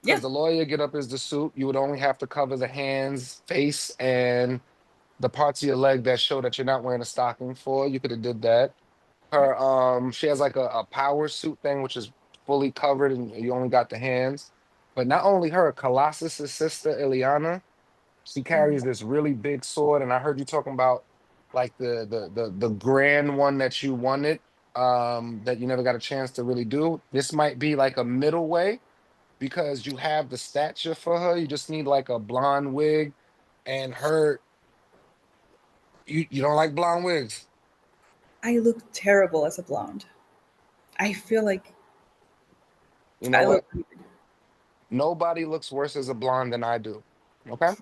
because Yeah. the lawyer get up is the suit. You would only have to cover the hands, face, and the parts of your leg that show that you're not wearing a stocking for. You could have did that. Her she has like a power suit thing which is fully covered and you only got the hands. But not only her, Colossus's sister Ileana, she carries this really big sword, and I heard you talking about like the grand one that you wanted, that you never got a chance to really do. This might be like a middle way because you have the stature for her. You just need like a blonde wig, and her. You don't like blonde wigs. I look terrible as a blonde. I feel like You know I look what? Nobody looks worse as a blonde than I do. Okay.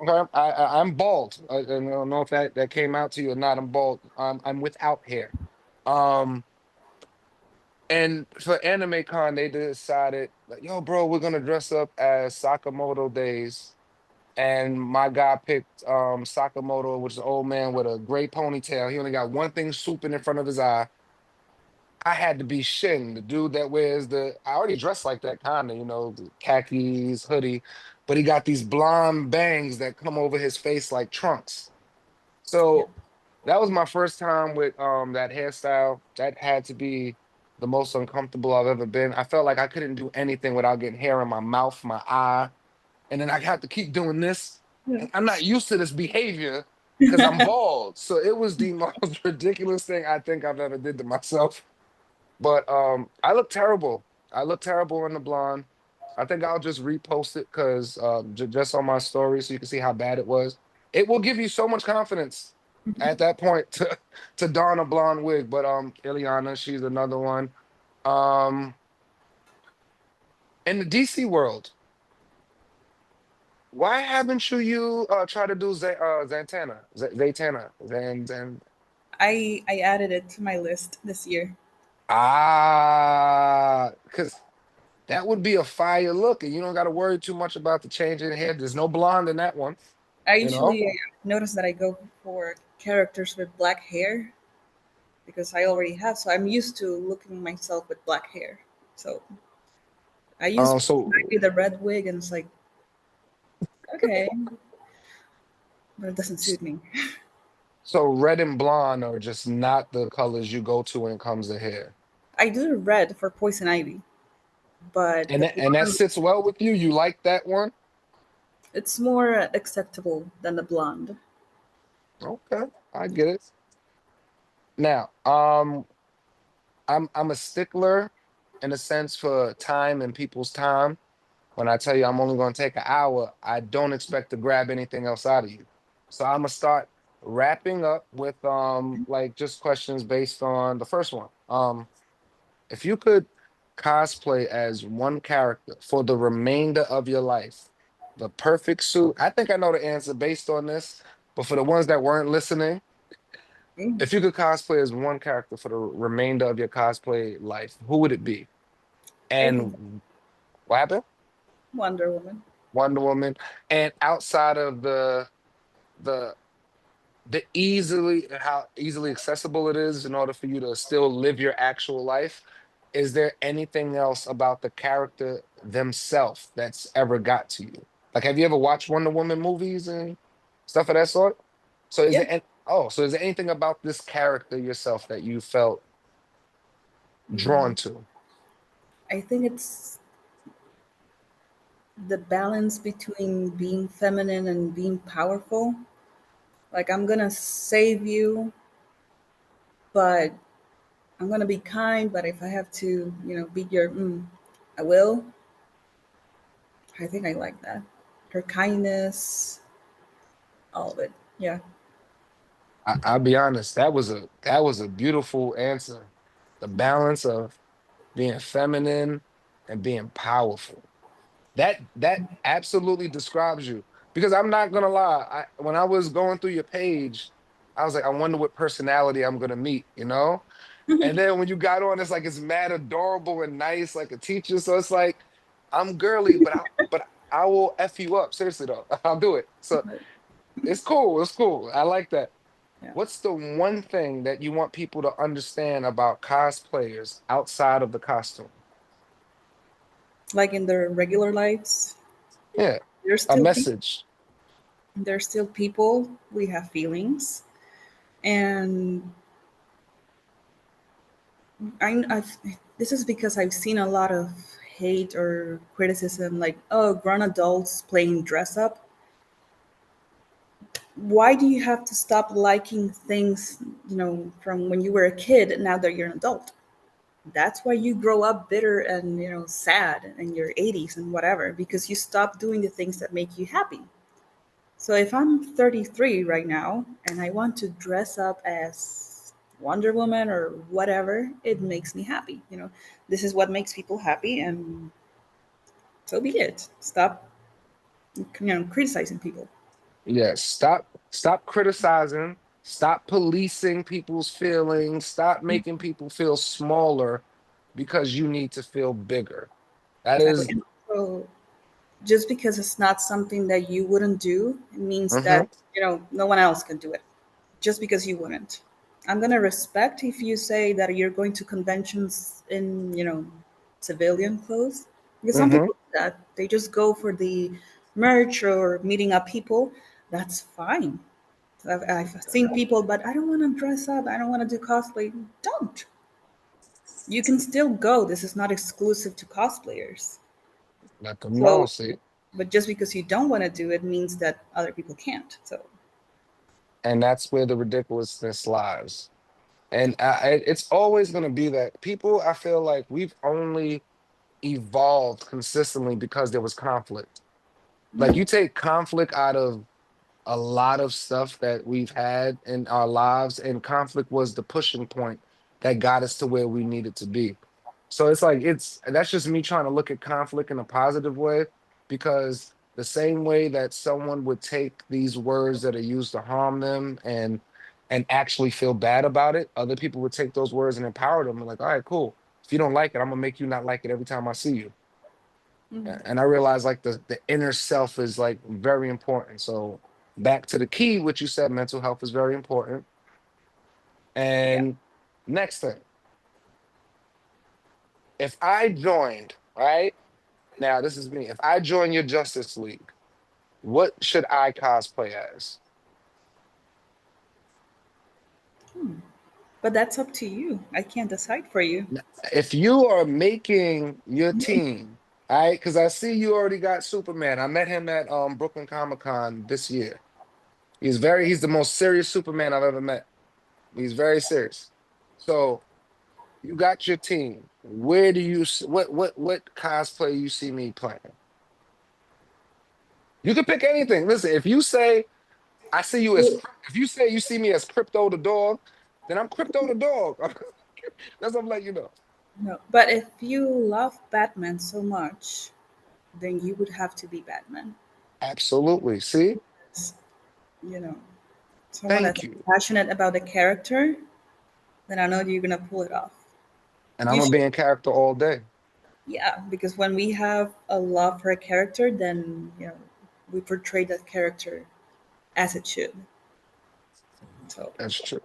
Okay. I'm bald. I don't know if that came out to you or not. I'm bald. I'm without hair. Um, And for Anime Con, they decided, like, yo, bro, we're gonna dress up as Sakamoto Days. and my guy picked Sakamoto, which is an old man with a gray ponytail. He only got one thing swooping in front of his eye. I had to be Shin, the dude that wears the. I already dressed like that kind of, the khakis, hoodie, but he got these blonde bangs that come over his face like trunks. Yeah. So that was my first time with that hairstyle. That had to be the most uncomfortable I've ever been. I felt like I couldn't do anything without getting hair in my mouth, my eye, and then I have to keep doing this. Yeah. And I'm not used to this behavior because I'm bald. So it was the most ridiculous thing I think I've ever did to myself. But I look terrible. I look terrible in the blonde. I think I'll just repost it because just on my story so you can see how bad it was. It will give you so much confidence at that point to don a blonde wig. But Ileana, she's another one. Um, in the DC world, why haven't you try to do Zantana? Zaytana? Zan. I added it to my list this year. Because that would be a fire look, and you don't got to worry too much about the change in hair. There's no blonde in that one, I you know. usually notice that I go for characters with black hair because I already have. So I'm used to looking myself with black hair. So I use So maybe the red wig, and it's like okay, but it doesn't suit me. so red and blonde are just not the colors you go to when it comes to hair, I do the red for Poison Ivy, but and the that blonde, sits well with you. You like that one? it's more acceptable than the blonde. Okay, I get it. Now, I'm a stickler in a sense for time and people's time. When I tell you I'm only going to take an hour, I don't expect to grab anything else out of you. So I'm gonna start wrapping up with like just questions based on the first one. If you could cosplay as one character for the remainder of your life, the perfect suit. I think I know the answer based on this, but for the ones that weren't listening, Mm, if you could cosplay as one character for the remainder of your cosplay life, who would it be? I think And what happened? Wonder Woman. Wonder Woman. And outside of the the easily how easily accessible it is in order for you to still live your actual life, is there anything else about the character themselves that's ever got to you? Like, have you ever watched Wonder Woman movies and stuff of that sort? So is Yeah. there so is there anything about this character yourself that you felt drawn Mm, to? I think it's the balance between being feminine and being powerful. Like I'm gonna save you, but I'm gonna be kind. But if I have to, be your, I will. I think I like that. Her kindness, all of it. Yeah. I'll be honest, that was a beautiful answer. The balance of being feminine and being powerful. That absolutely describes you. Because I'm not gonna lie, when I was going through your page, I was like, I wonder what personality I'm gonna meet? And then when you got on, it's like it's mad adorable and nice, like a teacher. So it's like, I'm girly, but I will F you up. Seriously though. I'll do it. So But it's cool. It's cool. I like that. yeah, What's the one thing that you want people to understand about cosplayers outside of the costume? like in their regular lives, Yeah, they're a still people. message. They're still people. We have feelings, and I've. This is because I've seen a lot of hate or criticism, like, oh, grown adults playing dress up. Why do you have to stop liking things, from when you were a kid and now that you're an adult? That's why you grow up bitter and, sad in your 80s and whatever, because you stop doing the things that make you happy. So if I'm 33 right now and I want to dress up as Wonder Woman or whatever, it makes me happy. This is what makes people happy, and so be it. Stop, criticizing people. Yes, stop criticizing, stop policing people's feelings, stop making people feel smaller because you need to feel bigger. That Exactly. is And so just because it's not something that you wouldn't do, it means that, Mm-hmm. no one else can do it. Just because you wouldn't. I'm gonna respect if you say that you're going to conventions in, civilian clothes. Because some Mm-hmm. people do that. They just go for the merch or meeting up people. That's fine. I've seen people, but I don't want to dress up. I don't want to do cosplay. Don't. You can still go. This is not exclusive to cosplayers. Let them know. So, See, but just because you don't want to do it means that other people can't. So, and that's where the ridiculousness lies. And it's always going to be that people. I feel like we've only evolved consistently because there was conflict. Like you take conflict out of a lot of stuff that we've had in our lives, and conflict was the pushing point that got us to where we needed to be. So it's like it's that's just me trying to look at conflict in a positive way, because the same way that someone would take these words that are used to harm them and actually feel bad about it, other people would take those words and empower them and like, all right, cool. If you don't like it, I'm gonna make you not like it every time I see you. And I realize like the inner self is like very important. So back to the key, which you said, mental health is very important. yeah. And next thing, if I joined, right now, this is me. If I join your Justice League, what should I cosplay as? But that's up to you. I can't decide for you. If you are making your team, all right, because I see you already got Superman. I met him at Brooklyn Comic Con this year. He's the most serious Superman I've ever met. He's very serious. So you got your team. Where do you what cosplay you see me playing? You can pick anything. Listen, if you say I see you as if you say you see me as Crypto the dog, then I'm Crypto the dog. That's what I'm letting you know. No, but if you love Batman so much, then you would have to be Batman. Absolutely. See? S- You know, someone Thank that's you. passionate about the character, then I know you're gonna pull it off. And I'm You gonna should, be in character all day. yeah, because when we have a love for a character, then we portray that character as it should. So That's true.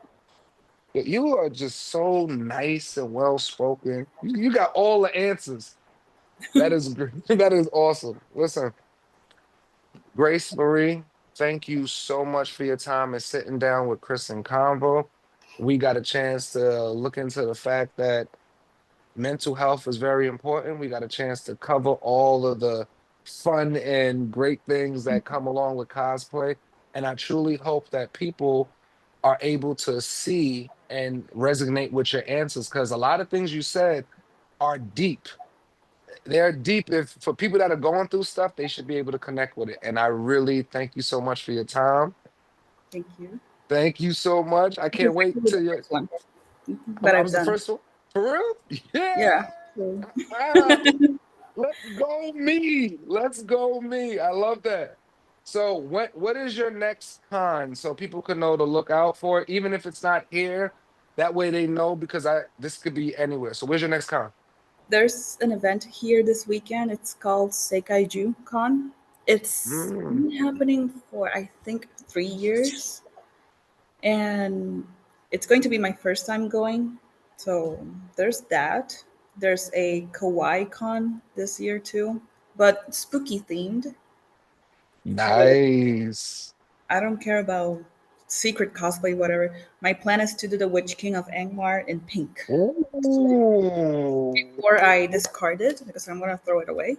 But you are just so nice and well spoken. You got all the answers. That is great. That is awesome. Listen, Grace Marie, thank you so much for your time and sitting down with Chris and Convo. We got a chance to look into the fact that mental health is very important. We got a chance to cover all of the fun and great things that come along with cosplay. And I truly hope that people are able to see and resonate with your answers, because a lot of things you said are deep. They're deep. If for people that are going through stuff, they should be able to connect with it. And I really thank you so much for your time. thank you. Thank you so much. I This can't is wait actually the till you. first one Oh, that I I've was the done. first one for real. Yeah. Yeah. So Ah, let's go me. Let's go me. I love that. So what is your next con so people can know to look out for it, even if it's not here. That way they know, because I this could be anywhere. So where's your next con? there's an event here this weekend. It's called Seikaiju Con. It's Mm, been happening for I think 3 years, and it's going to be my first time going. So there's that. There's a Kawaii Con this year too, but spooky themed. So nice. I don't care about secret cosplay, whatever. My plan is to do the Witch King of Angmar in pink Ooh. before I discard it because I'm gonna throw it away.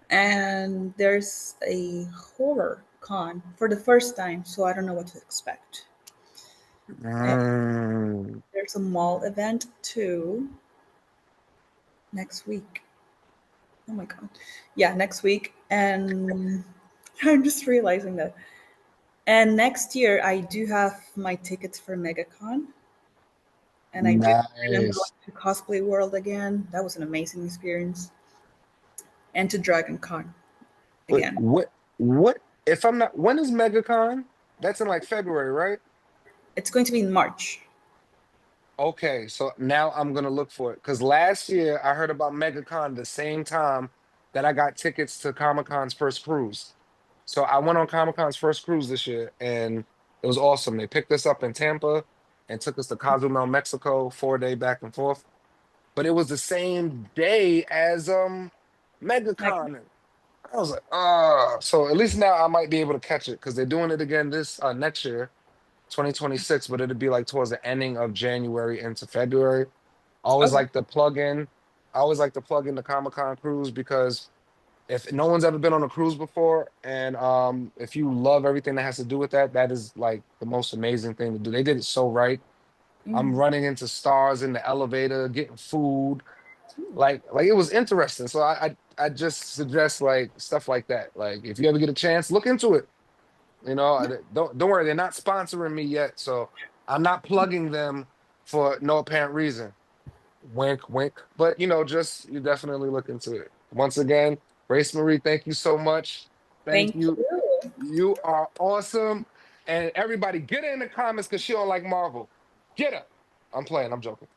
And there's a horror con for the first time, so I don't know what to expect. And Mm, there's a mall event too next week. Oh my god. Yeah, next week. And I'm just realizing that. And next year I do have my tickets for MegaCon. And I do plan on going nice. to Cosplay World again. That was an amazing experience. And to Dragon Con Wait, again. what if I'm not, when is MegaCon? That's in like February, right? It's going to be in March. Okay, so now I'm gonna look for it. Because last year I heard about MegaCon the same time that I got tickets to Comic Con's first cruise. So I went on Comic Con's first cruise this year, and it was awesome. They picked us up in Tampa and took us to Cozumel, Mexico, 4 day back and forth. But it was the same day as Like, MegaCon. I was like, ah. So at least now I might be able to catch it because they're doing it again this next year, 2026, but it'd be like towards the ending of January into February. I always okay. like to plug in. I always like to plug in the Comic Con cruise because if no one's ever been on a cruise before, and if you love everything that has to do with that, that is like the most amazing thing to do. They did it so right. I'm Mm. running into stars in the elevator, getting food, like it was interesting. So I just suggest like stuff like that. Like if you ever get a chance, look into it. You know, don't worry, they're not sponsoring me yet, so I'm not plugging them for no apparent reason. Wink, wink. But just you definitely look into it. Once again, Grace Marie, thank you so much. Thank Thank you. you. You are awesome. And everybody, get her in the comments because she don't like Marvel. Get her. I'm playing. I'm joking.